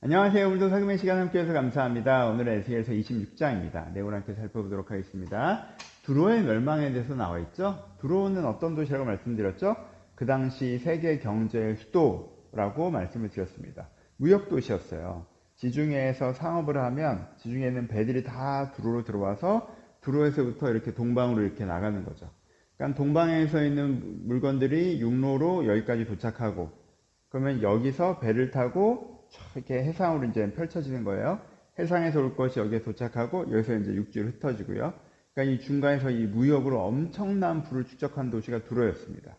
안녕하세요. 오늘도 살금의 시간 함께해서 감사합니다. 오늘은 에스겔서 26장입니다. 내용을 함께 살펴보도록 하겠습니다. 두로의 멸망에 대해서 나와 있죠. 두로는 어떤 도시라고 말씀드렸죠? 그 당시 세계 경제의 수도라고 말씀을 드렸습니다. 무역 도시였어요. 지중해에서 상업을 하면 지중해에는 배들이 다 두로로 들어와서 두로에서부터 이렇게 동방으로 이렇게 나가는 거죠. 그러니까 동방에서 있는 물건들이 육로로 여기까지 도착하고, 그러면 여기서 배를 타고 이렇게 해상으로 이제 펼쳐지는 거예요. 해상에서 올 것이 여기에 도착하고 여기서 이제 육지로 흩어지고요. 그러니까 이 중간에서 이 무역으로 엄청난 부를 축적한 도시가 두로였습니다.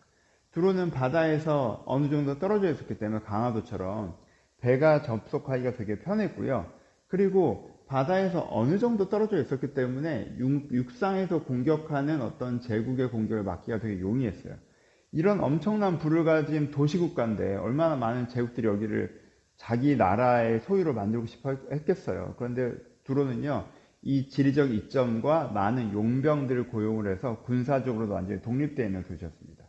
두로는 바다에서 어느 정도 떨어져 있었기 때문에 강화도처럼 배가 접속하기가 되게 편했고요. 그리고 바다에서 어느 정도 떨어져 있었기 때문에 육상에서 공격하는 어떤 제국의 공격을 막기가 되게 용이했어요. 이런 엄청난 부를 가진 도시국가인데 얼마나 많은 제국들이 여기를 자기 나라의 소유로 만들고 싶어 했겠어요. 그런데 두로는요, 이 지리적 이점과 많은 용병들을 고용을 해서 군사적으로도 완전히 독립되어 있는 도시였습니다.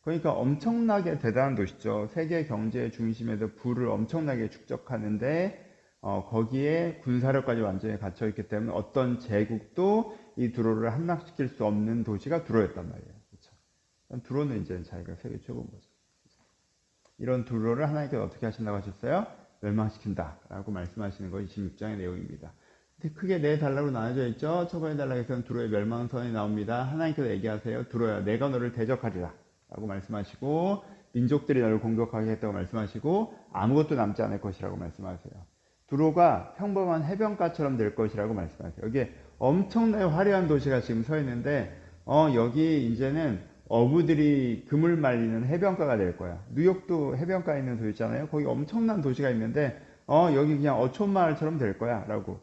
그러니까 엄청나게 대단한 도시죠. 세계 경제의 중심에서 부를 엄청나게 축적하는데 거기에 군사력까지 완전히 갇혀있기 때문에 어떤 제국도 이 두로를 함락시킬 수 없는 도시가 두로였단 말이에요. 그렇죠? 두로는 이제 자기가 세계 최고인 거죠. 이런 두로를 하나님께서 어떻게 하신다고 하셨어요? 멸망시킨다 라고 말씀하시는 것이 26장의 내용입니다. 근데 크게 네 단락으로 나눠져 있죠. 첫 번째 단락에서는 두로의 멸망선이 나옵니다. 하나님께서 얘기하세요. 두로야, 내가 너를 대적하리라 라고 말씀하시고, 민족들이 너를 공격하게 했다고 말씀하시고, 아무것도 남지 않을 것이라고 말씀하세요. 두로가 평범한 해변가처럼 될 것이라고 말씀하세요. 여기에 엄청나게 화려한 도시가 지금 서 있는데, 여기 이제는 어부들이 금을 말리는 해변가가 될 거야. 뉴욕도 해변가에 있는 도시 있잖아요. 거기 엄청난 도시가 있는데, 여기 그냥 어촌마을처럼 될 거야. 라고.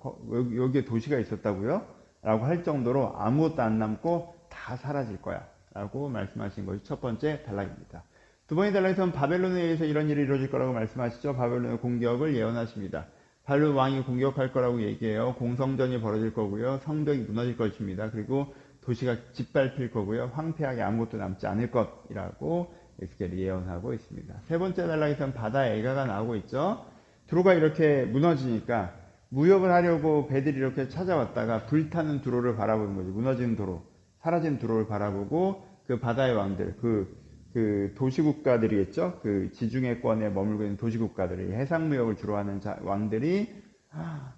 여기에 도시가 있었다고요? 라고 할 정도로 아무것도 안 남고 다 사라질 거야. 라고 말씀하신 것이 첫 번째 단락입니다. 두 번째 단락에서는 바벨론에 의해서 이런 일이 이루어질 거라고 말씀하시죠. 바벨론의 공격을 예언하십니다. 바벨론 왕이 공격할 거라고 얘기해요. 공성전이 벌어질 거고요. 성벽이 무너질 것입니다. 그리고 도시가 짓밟힐 거고요. 황폐하게 아무것도 남지 않을 것이라고 에스겔이 예언하고 있습니다. 세 번째 단락에서는 바다의 애가가 나오고 있죠. 두로가 이렇게 무너지니까 무역을 하려고 배들이 이렇게 찾아왔다가 불타는 두로를 바라보는 거죠. 무너진 도로, 사라진 두로를 바라보고 그 바다의 왕들, 그 도시국가들이겠죠. 그 지중해권에 머물고 있는 도시국가들이 해상무역을 주로 하는 왕들이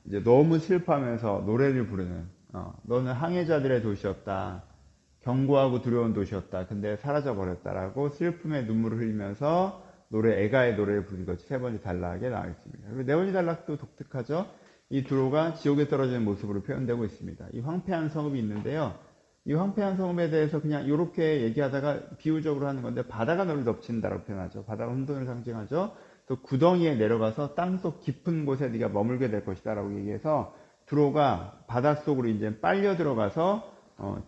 이제 너무 슬퍼하면서 노래를 부르는, 너는 항해자들의 도시였다. 견고하고 두려운 도시였다. 근데 사라져 버렸다라고 슬픔의 눈물을 흘리면서 애가의 노래를 부르는 것이 세 번째 단락에 나와 있습니다. 그리고 네 번째 단락도 독특하죠. 이 두로가 지옥에 떨어지는 모습으로 표현되고 있습니다. 이 황폐한 성읍이 있는데요. 이 황폐한 성읍에 대해서 그냥 이렇게 얘기하다가 비유적으로 하는 건데, 바다가 너를 덮친다라고 표현하죠. 바다가 혼돈을 상징하죠. 또 구덩이에 내려가서 땅속 깊은 곳에 네가 머물게 될 것이다라고 얘기해서 두로가 바닷속으로 이제 빨려 들어가서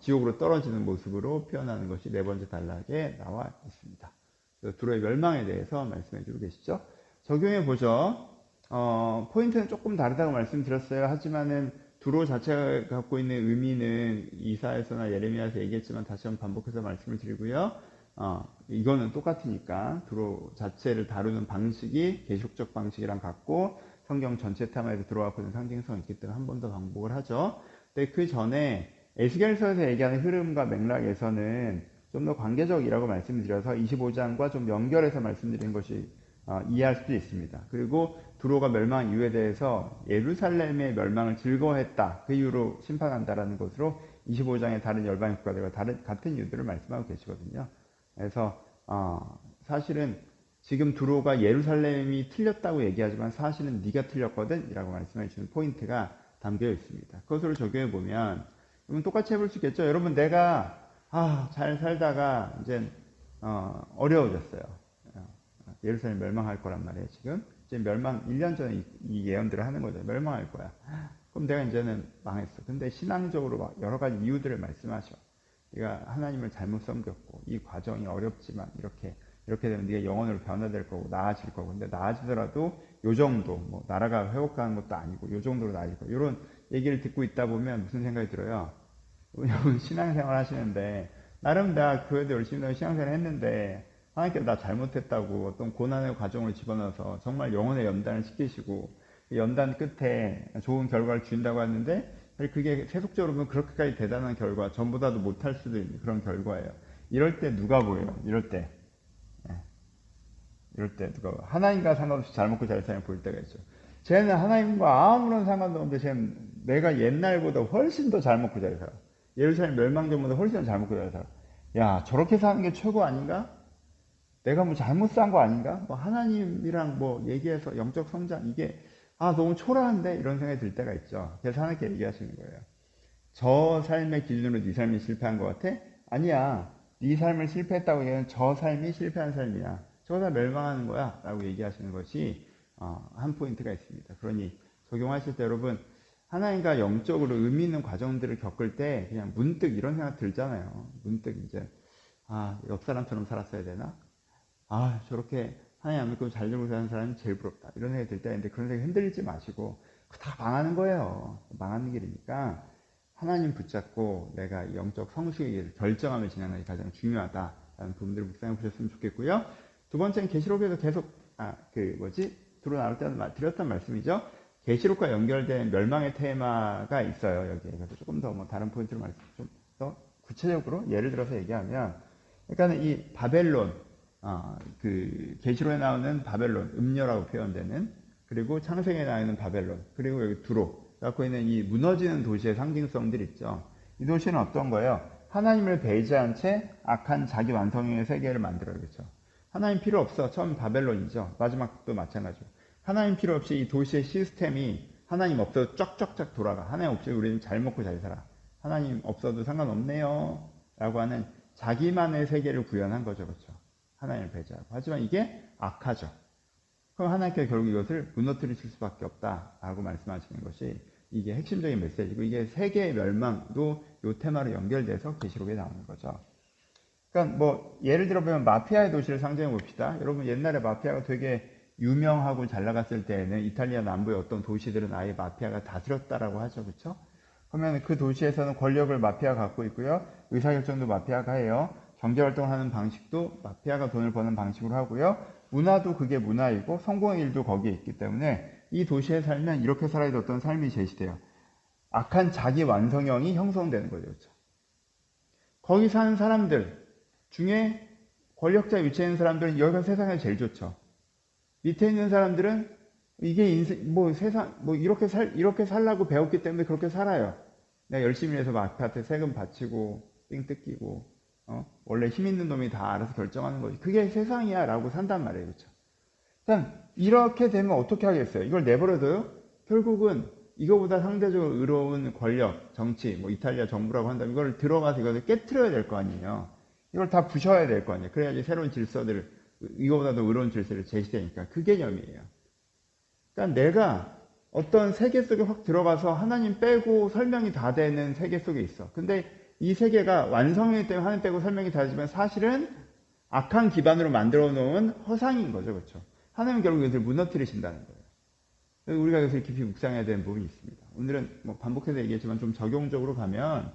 지옥으로 떨어지는 모습으로 표현하는 것이 네 번째 단락에 나와 있습니다. 두로의 멸망에 대해서 말씀해 주고 계시죠. 적용해 보죠. 포인트는 조금 다르다고 말씀드렸어요. 하지만은 두로 자체가 갖고 있는 의미는 이사에서나 예레미야에서 얘기했지만 다시 한번 반복해서 말씀을 드리고요. 이거는 똑같으니까 두로 자체를 다루는 방식이 계시록적 방식이랑 같고 성경 전체 테마에도 들어와 보는 상징성이 있기 때문에 한 번 더 반복을 하죠. 근데 그 전에 에스겔서에서 얘기하는 흐름과 맥락에서는 좀 더 관계적이라고 말씀드려서 25장과 좀 연결해서 말씀드린 것이 이해할 수도 있습니다. 그리고 두로가 멸망 이유에 대해서 예루살렘의 멸망을 즐거워했다. 그 이유로 심판한다라는 것으로 25장의 다른 열방의 국가들과 같은 이유들을 말씀하고 계시거든요. 그래서 사실은 지금 두로가 예루살렘이 틀렸다고 얘기하지만 사실은 네가 틀렸거든 이라고 말씀해 주는 포인트가 담겨 있습니다. 그것으로 적용해 보면 여러분 똑같이 해볼 수 있겠죠. 여러분 내가 잘 살다가 이제 어려워졌어요. 예루살렘 멸망할 거란 말이에요. 지금 멸망 1년 전에 이 예언들을 하는 거죠. 멸망할 거야. 그럼 내가 이제는 망했어. 근데 신앙적으로 여러 가지 이유들을 말씀하셔. 네가 하나님을 잘못 섬겼고 이 과정이 어렵지만 이렇게 되면 네가 영혼으로 변화될 거고 나아질 거고, 근데 나아지더라도 요 정도, 뭐 나라가 회복하는 것도 아니고 요 정도로 나아질 거, 이런 얘기를 듣고 있다 보면 무슨 생각이 들어요? 여러분 신앙생활 하시는데 나름 나 교회도 열심히 신앙생활 했는데 하나님께서 나 잘못했다고 어떤 고난의 과정을 집어넣어서 정말 영혼의 연단을 시키시고 그 연단 끝에 좋은 결과를 준다고 하는데 사실 그게 세속적으로 보면 그렇게까지 대단한 결과, 전보다도 못할 수도 있는 그런 결과예요. 이럴 때 누가 보여요? 예, 이럴 때 누가 보여요? 하나님과 상관없이 잘 먹고 잘 사는 보일 때가 있죠. 쟤는 하나님과 아무런 상관도 없는데 쟤는 내가 옛날보다 훨씬 더 잘 먹고 잘 살아. 예루살렘 멸망 전보다 훨씬 더 잘 먹고 잘 살아. 야, 저렇게 사는 게 최고 아닌가? 내가 뭐 잘못 산 거 아닌가? 뭐 하나님이랑 뭐 얘기해서 영적 성장 이게 너무 초라한데 이런 생각이 들 때가 있죠. 그래서 하나님께 얘기하시는 거예요. 저 삶의 기준으로 네 삶이 실패한 것 같아? 아니야. 네 삶을 실패했다고 얘기하는 저 삶이 실패한 삶이야. 저거 다 멸망하는 거야. 라고 얘기하시는 것이 한 포인트가 있습니다. 그러니 적용하실 때 여러분 하나님과 영적으로 의미 있는 과정들을 겪을 때 그냥 문득 이런 생각 들잖아요. 문득 이제 옆 사람처럼 살았어야 되나? 저렇게 하나님 안 믿고 잘 살고 사는 사람이 제일 부럽다. 이런 생각이 들 때인데 그런 생각이 흔들리지 마시고 다 망하는 거예요. 망하는 길이니까 하나님 붙잡고 내가 영적 성숙의 길을 결정하며 진행하는 게 가장 중요하다라는 부분들을 묵상해 보셨으면 좋겠고요. 두 번째는 계시록에서 계속 들어 나올 때 드렸던 말씀이죠. 계시록과 연결된 멸망의 테마가 있어요. 여기에. 그래서 조금 더 다른 포인트로 좀 더 구체적으로 예를 들어서 얘기하면 그러니까 이 바벨론 계시록에 나오는 바벨론, 음녀라고 표현되는, 그리고 창세기에 나오는 바벨론, 그리고 여기 두로, 갖고 있는 이 무너지는 도시의 상징성들 있죠. 이 도시는 어떤 거예요? 하나님을 배제한 채 악한 자기 완성형의 세계를 만들어요. 그렇죠? 하나님 필요 없어. 처음 바벨론이죠. 마지막도 마찬가지로. 하나님 필요 없이 이 도시의 시스템이 하나님 없어도 쫙쫙쫙 돌아가. 하나님 없이 우리는 잘 먹고 잘 살아. 하나님 없어도 상관없네요. 라고 하는 자기만의 세계를 구현한 거죠. 그렇죠? 하나님을 배제하고. 하지만 이게 악하죠. 그럼 하나님께서 결국 이것을 무너뜨리실 수밖에 없다라고 말씀하시는 것이 이게 핵심적인 메시지고, 이게 세계의 멸망도 이 테마로 연결돼서 계시록에 나오는 거죠. 그러니까 뭐 예를 들어 보면 마피아의 도시를 상정해 봅시다. 여러분 옛날에 마피아가 되게 유명하고 잘 나갔을 때에는 이탈리아 남부의 어떤 도시들은 아예 마피아가 다스렸다라고 하죠. 그렇죠? 그러면 그 도시에서는 권력을 마피아가 갖고 있고요. 의사결정도 마피아가 해요. 경제활동을 하는 방식도 마피아가 돈을 버는 방식으로 하고요. 문화도 그게 문화이고 성공의 일도 거기에 있기 때문에 이 도시에 살면 이렇게 살아야 될 어떤 삶이 제시돼요. 악한 자기 완성형이 형성되는 거죠. 그렇죠? 거기 사는 사람들 중에 권력자 위치에 있는 사람들은 여기가 세상에 제일 좋죠. 밑에 있는 사람들은 이게 인생, 이렇게 살라고 배웠기 때문에 그렇게 살아요. 내가 열심히 해서 아파트 세금 바치고, 삥 뜯기고, 원래 힘 있는 놈이 다 알아서 결정하는 거지. 그게 세상이야. 라고 산단 말이에요. 그렇죠? 일단, 이렇게 되면 어떻게 하겠어요? 이걸 내버려둬요? 결국은 이거보다 상대적으로 의로운 권력, 정치, 이탈리아 정부라고 한다면 이걸 들어가서 이것을 깨트려야 될 거 아니에요. 이걸 다 부셔야 될 거 아니에요. 그래야지 새로운 질서들을, 이거보다 더 의로운 질서를 제시되니까. 그 개념이에요. 그러니까 내가 어떤 세계 속에 확 들어가서 하나님 빼고 설명이 다 되는 세계 속에 있어. 근데 이 세계가 완성이기 때문에 하나님 빼고 설명이 다 되지만 사실은 악한 기반으로 만들어 놓은 허상인 거죠. 그렇죠? 하나님은 결국 이것을 무너뜨리신다는 거예요. 우리가 이것을 깊이 묵상해야 되는 부분이 있습니다. 오늘은 반복해서 얘기했지만 좀 적용적으로 가면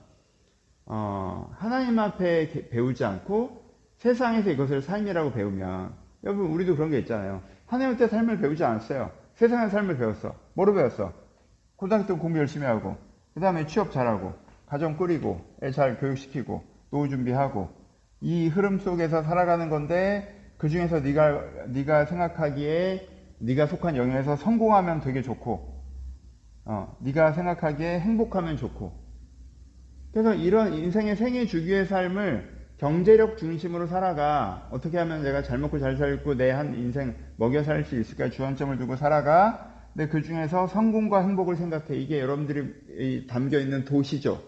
하나님 앞에 배우지 않고 세상에서 이것을 삶이라고 배우면, 여러분 우리도 그런 게 있잖아요. 하나님 때 삶을 배우지 않았어요. 세상의 삶을 배웠어. 뭐로 배웠어? 고등학교 때 공부 열심히 하고, 그 다음에 취업 잘하고, 가정 꾸리고, 애 잘 교육시키고, 노후 준비하고, 이 흐름 속에서 살아가는 건데, 그 중에서 네가 생각하기에 네가 속한 영역에서 성공하면 되게 좋고, 네가 생각하기에 행복하면 좋고. 그래서 이런 인생의 생애 주기의 삶을 경제력 중심으로 살아가. 어떻게 하면 내가 잘 먹고 잘 살고 내 한 인생 먹여 살 수 있을까 주안점을 두고 살아가. 근데 그 중에서 성공과 행복을 생각해. 이게 여러분들이 담겨 있는 도시죠.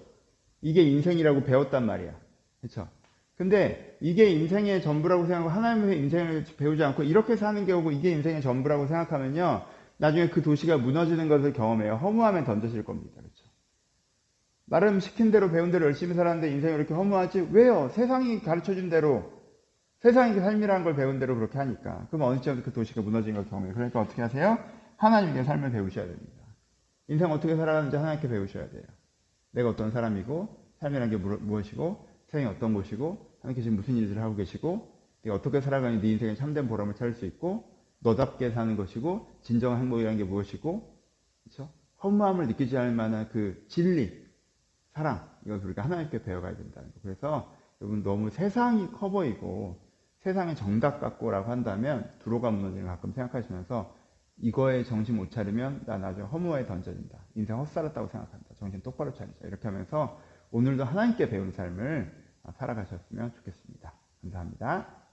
이게 인생이라고 배웠단 말이야. 그렇죠? 근데 이게 인생의 전부라고 생각하고 하나님의 인생을 배우지 않고 이렇게 사는 경우고 이게 인생의 전부라고 생각하면요. 나중에 그 도시가 무너지는 것을 경험해요. 허무함에 던져질 겁니다. 그렇죠? 나름 시킨 대로 배운 대로 열심히 살았는데 인생이 이렇게 허무하지? 왜요? 세상이 가르쳐준 대로, 세상이 삶이라는 걸 배운 대로 그렇게 하니까. 그럼 어느 시점부터 그 도시가 무너지는 걸 경험해요. 그러니까 어떻게 하세요? 하나님께 삶을 배우셔야 됩니다. 인생 어떻게 살아가는지 하나님께 배우셔야 돼요. 내가 어떤 사람이고, 삶이라는 게 무엇이고, 세상이 어떤 곳이고, 하나님께 지금 무슨 일들을 하고 계시고, 네가 어떻게 살아가니 네 인생에 참된 보람을 찾을 수 있고, 너답게 사는 것이고, 진정한 행복이라는 게 무엇이고, 그렇죠? 허무함을 느끼지 않을 만한 그 진리, 사랑, 이걸 우리가 하나님께 배워가야 된다는 거. 그래서 여러분 너무 세상이 커 보이고 세상의 정답 같고라고 한다면 두로가 무너지는 걸 가끔 생각하시면서 이거에 정신 못 차리면 나 나중에 허무에 던져진다. 인생 헛살았다고 생각한다. 정신 똑바로 차리자. 이렇게 하면서 오늘도 하나님께 배운 삶을 살아가셨으면 좋겠습니다. 감사합니다.